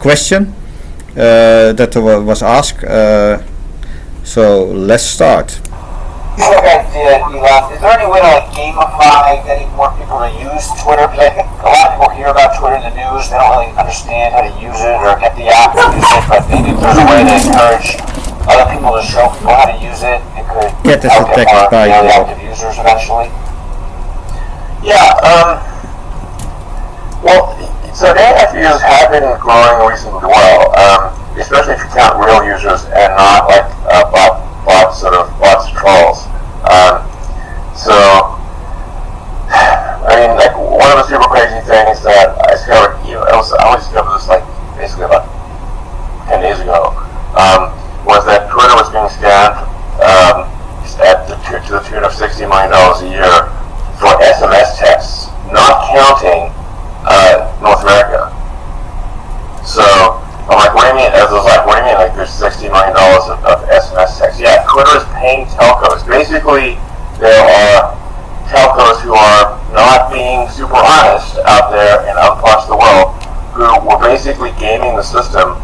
question that was asked. So let's start. Okay, Elon, is there any way to gamify getting more people to use Twitter? Because I think a lot of people hear about Twitter in the news, they don't really understand how to use it or get the app to use it, but maybe if there's a way to encourage other people to show people how to use it, it could Get us help get attacked more by daily active users eventually. Yeah, well, so daily active users have been growing reasonably well, especially if you count real users and not like bots and trolls. So, I mean, like one of the super crazy things that I discovered, I only discovered this like basically about 10 days ago, was that Twitter was being scammed to the tune of $60 million a year for SMS texts, not counting North America. So I'm like, what do you mean? As I was like, what do you mean? Like, there's $60 million of SMS texts? Yeah, Twitter is paying telcos. Basically, there are telcos who are not being super honest out there in other parts of the world, who were basically gaming the system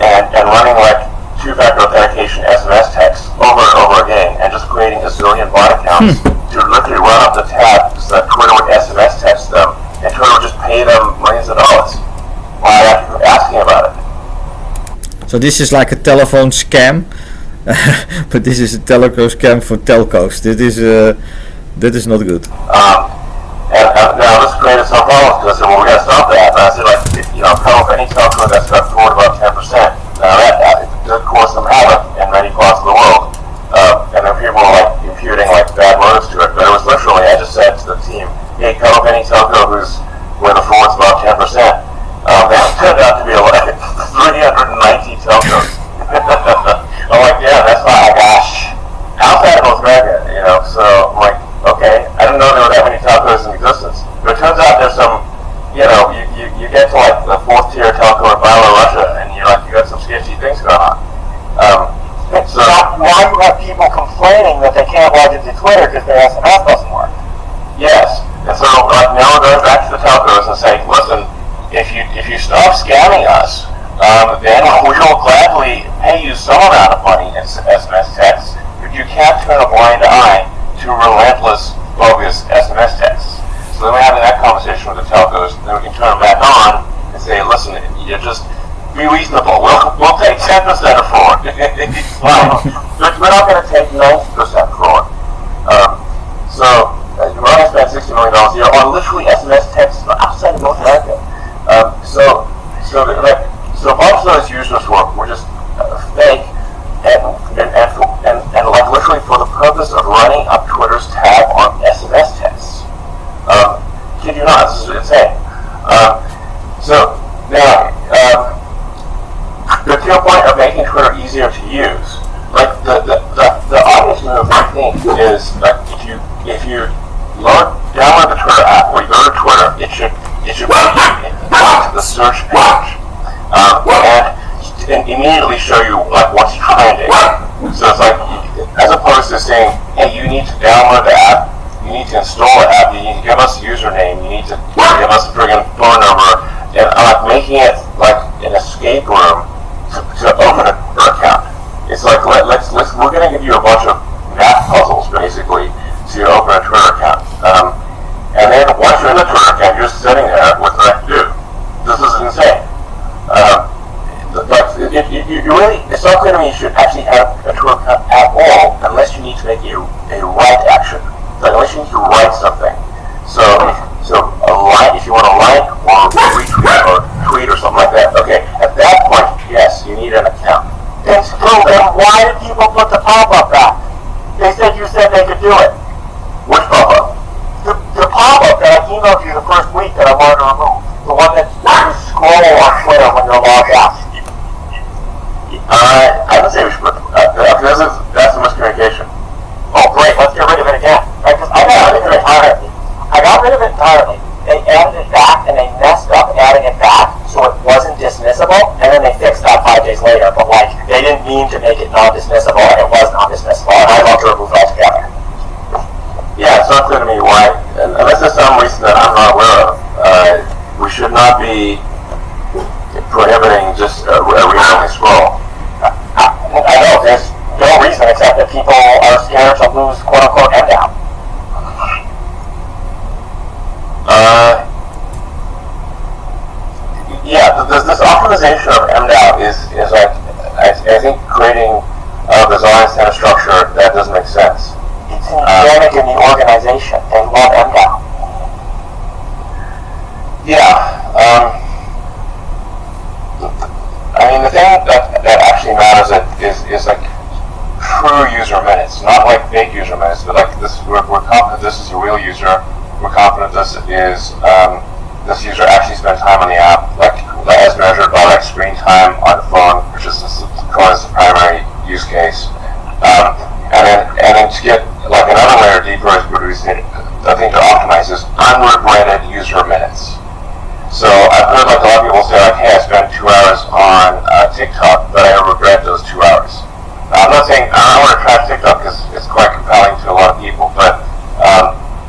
and running like two-factor authentication SMS texts over and over again, and just creating a zillion bot accounts to literally run up the tab so that Twitter would SMS text them, and Twitter would just pay them millions of dollars while asking about it. So this is like a telephone scam, but this is a telco scam for telcos. That is not good. And now this created some problems because I said, well, we got to stop that. And I said, like, tell any telco that's got forward about 10%. Now that could cause some havoc in many parts of the world. And then people were like imputing like bad motives to it. But it was literally, I just said to the team, hey, call up any telco where the forward's about 10%. That turned out to be like 390 telcos. I'm like, yeah, that's not, gosh, outside of North America, so I'm like, okay, I didn't know there were that many telcos in existence. But it turns out there's some, you get to like the fourth tier telco in Belarusia, and you got some sketchy things going on. So now you have people complaining that they can't log into Twitter because their SMS doesn't work. Yes, and so like now we're going back to the telcos and saying, listen, if you stop scamming us, then we will gladly pay you some amount of money in SMS texts, but you can't turn a blind eye to relentless, bogus SMS texts. So then we're having that conversation with the telcos, and then we can turn them back on and say, listen, you just be reasonable. We'll take 10% of fraud. We're not going to take 90% fraud. So we're going to spend $60 million a year on literally SMS texts outside of North America. So most of those users were just fake and like literally for the purpose of running up Twitter's tab on SMS texts. Kid you not, this is insane. So now, to your point of making Twitter easier to use, like the obvious move I think is like if you download the Twitter app or you go to Twitter, it should bring you into the search page and immediately show you like what's trending. So it's like, as opposed to saying, hey, you need to download the app, you need to install the app, you need to give us a username, you need to give us a friggin' phone number, and making it like an escape room to open an account. It's like we're gonna give you a bunch of math puzzles basically to open a Twitter account. And then once you're in the Twitter account, you're just sitting there with nothing to do. This is insane. But it's not clear to me you should actually have a Twitter account at all unless you need to make a right action. Like unless you need to write something. So a like, if you want to like or retweet or tweet or something like that, okay, at that point, yes, you need an account. Then why did people put the pop-up back? They said you said they could do it. Which pop-up? The pop-up that I emailed you the first week that I wanted to remove. The one that you scroll on Twitter when you're logged out. I would say we should put that's a miscommunication. Oh great, let's get rid of it again. Right, because I got rid of it entirely. They added it back and they messed up adding it back so it wasn't dismissible, and then they fixed that 5 days later, but like they didn't mean to make it non-dismissible and it was non-dismissible, and I love to remove it altogether. Yeah, it's not clear to me why, unless there's some reason that I'm not aware of, we should not be prohibiting optimization of MDAO is like, I think creating a design center structure that doesn't make sense. It's endemic in the organization. They love MDAO. Yeah. I mean, the thing that actually matters is like true user minutes, not like fake user minutes, but like this. We're confident this is a real user. We're confident this is this user actually spent time on the app, like as measured by like screen time on the phone, which is the primary use case. And then to get like another layer deeper is producing the thing to optimize is unregretted user minutes. So I've heard like a lot of people say like, hey, I spent 2 hours on TikTok, but I regret those 2 hours. Now, I'm not saying I don't want to trash TikTok because it's quite compelling to a lot of people, but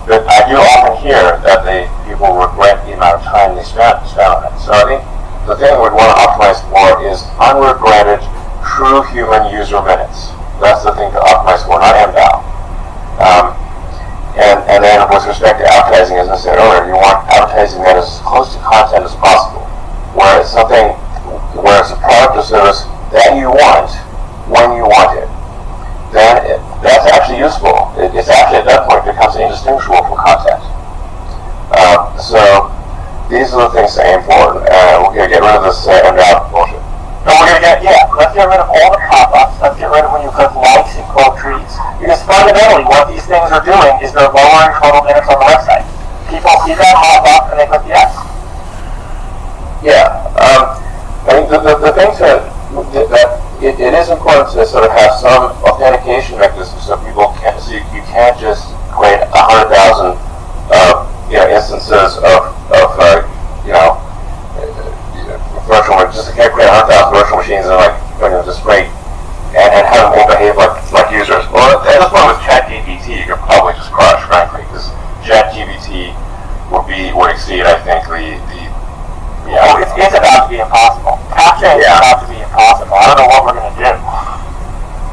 I do often hear that people regret the amount of time they spent on it. So I think the thing we'd want to optimize for is unregretted, true human user minutes. That's the thing to optimize for, not MDAO. And then with respect to advertising, as I said earlier, you want advertising that is as close to content as possible, where it's a product or service that you want when you want it. Then that's actually useful. It's actually at that point becomes indistinguishable from content. So these are the things that are important. We're going to get rid of this MDAO bullshit. No, let's get rid of all the pop-ups. Let's get rid of when you click likes and quote trees. Because fundamentally, what these things are doing is they're lowering total minutes on the website. People see that pop-up and they click yes. Yeah. I think the thing that it is important to sort of have some authentication mechanism so people can't. So you can't just create 100,000 instances of virtual, just can't create 100,000 virtual machines and just wait and have them all behave like users. Well, at this point with ChatGPT, you could probably just crush, frankly, because ChatGPT would exceed, I think, it's about to be impossible. Capturing is about to be impossible. I don't know what we're going to do.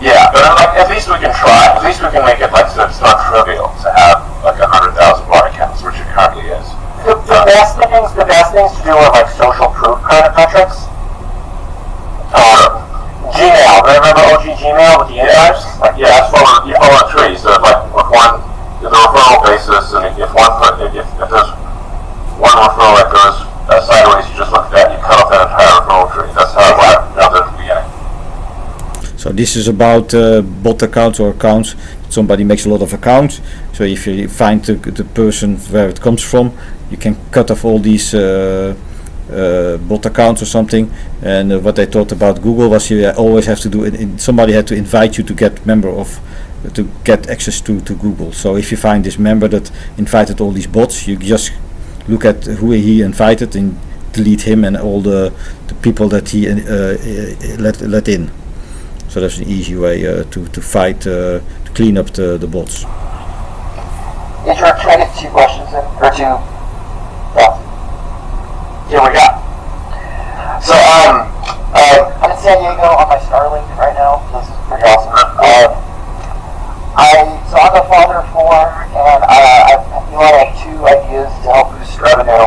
Yeah, but at least we can try. At least we can make it so it's not trivial to have 100,000 bot accounts, which it currently is. The best things to do are like social proof kind of metrics. Gmail. Remember OG Gmail with the insights? It's follow a tree. So if the referral basis, and if there's one referral that goes sideways, you just look at that, you cut off that entire referral tree. That's how it works at the beginning. So this is about bot accounts or accounts. Somebody makes a lot of accounts. So if you find the person where it comes from, you can cut off all these bot accounts or something. And what I thought about Google was you always have to do it. Somebody had to invite you to get access to Google. So if you find this member that invited all these bots, you just look at who he invited and delete him and all the people that he let in. So that's an easy way to fight to clean up the bots. Can I get 2 questions in? Or 2? Here we go. So, I'm in San Diego on my Starlink right now. This is pretty awesome. I'm a father of 4, and I have 2 ideas to help boost revenue.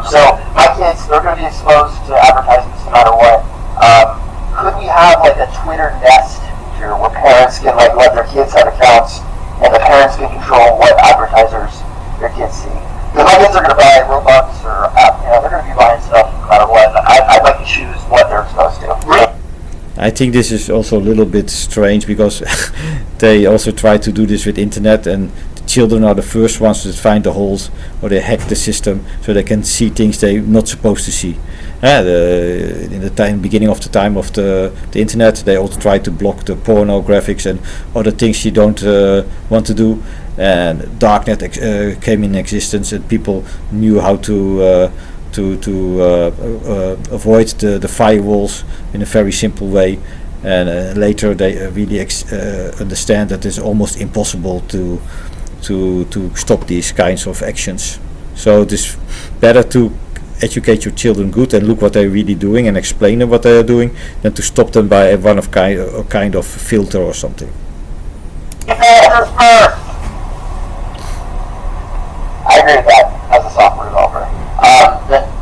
So, my kids, they're going to be exposed to advertisements no matter what. Could we have a Twitter Nest feature where parents can let their kids have accounts, and the parents can control what advertisers their kids see? Because my kids are going to buy Robux or they're going to be buying stuff no matter what. I'd like to choose what they're exposed to. I think this is also a little bit strange because they also try to do this with internet, and the children are the first ones that find the holes or they hack the system so they can see things they're not supposed to see. In the beginning of the internet, they also try to block the porno graphics and other things you don't want to do. And darknet came in existence, and people knew how to avoid the firewalls in a very simple way. And later they really understand that it's almost impossible to stop these kinds of actions. So it is better to educate your children good and look what they're really doing and explain them what they are doing than to stop them by a kind of filter or something. I agree with that as a software developer.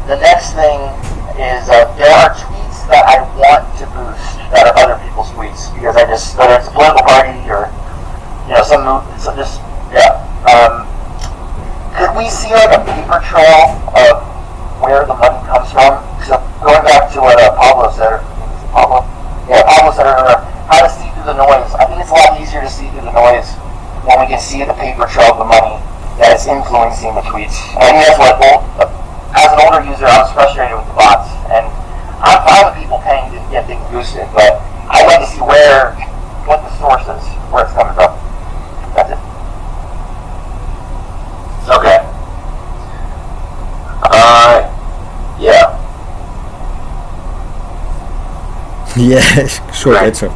The next thing is there are just whether it's a political party or some just yeah. Could we see like a paper trail of where the money comes from? So going back to what Pablo said, Pablo said earlier, how to see through the noise. I think it's a lot easier to see through the noise when we can see the paper trail of the money that is influencing the tweets. I think that's what, as an older user, I was frustrated with the bots, and I'm fine with people paying to get things boosted, but I'd like to see what the source is, where it's coming from. That's it. Okay. Yeah. Yeah, short Right. answer.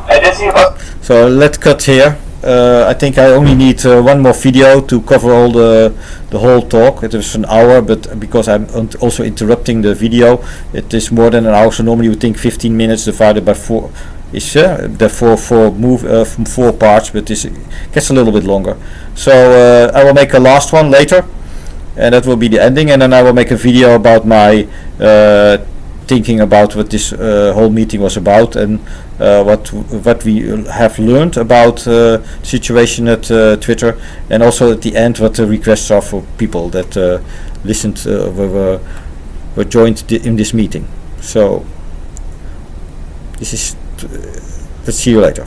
I did see about. So let's cut here. I think I only need one more video to cover all the whole talk. It was an hour, but because I'm also interrupting the video, it is more than an hour. So normally you would think 15 minutes divided by 4 is therefore from 4 parts, but this gets a little bit longer. So I will make a last one later, and that will be the ending, and then I will make a video about my thinking about what this whole meeting was about, and what we have learned about the situation at Twitter, and also at the end what the requests are for people that listened, were joined in this meeting. So this is let's see you later.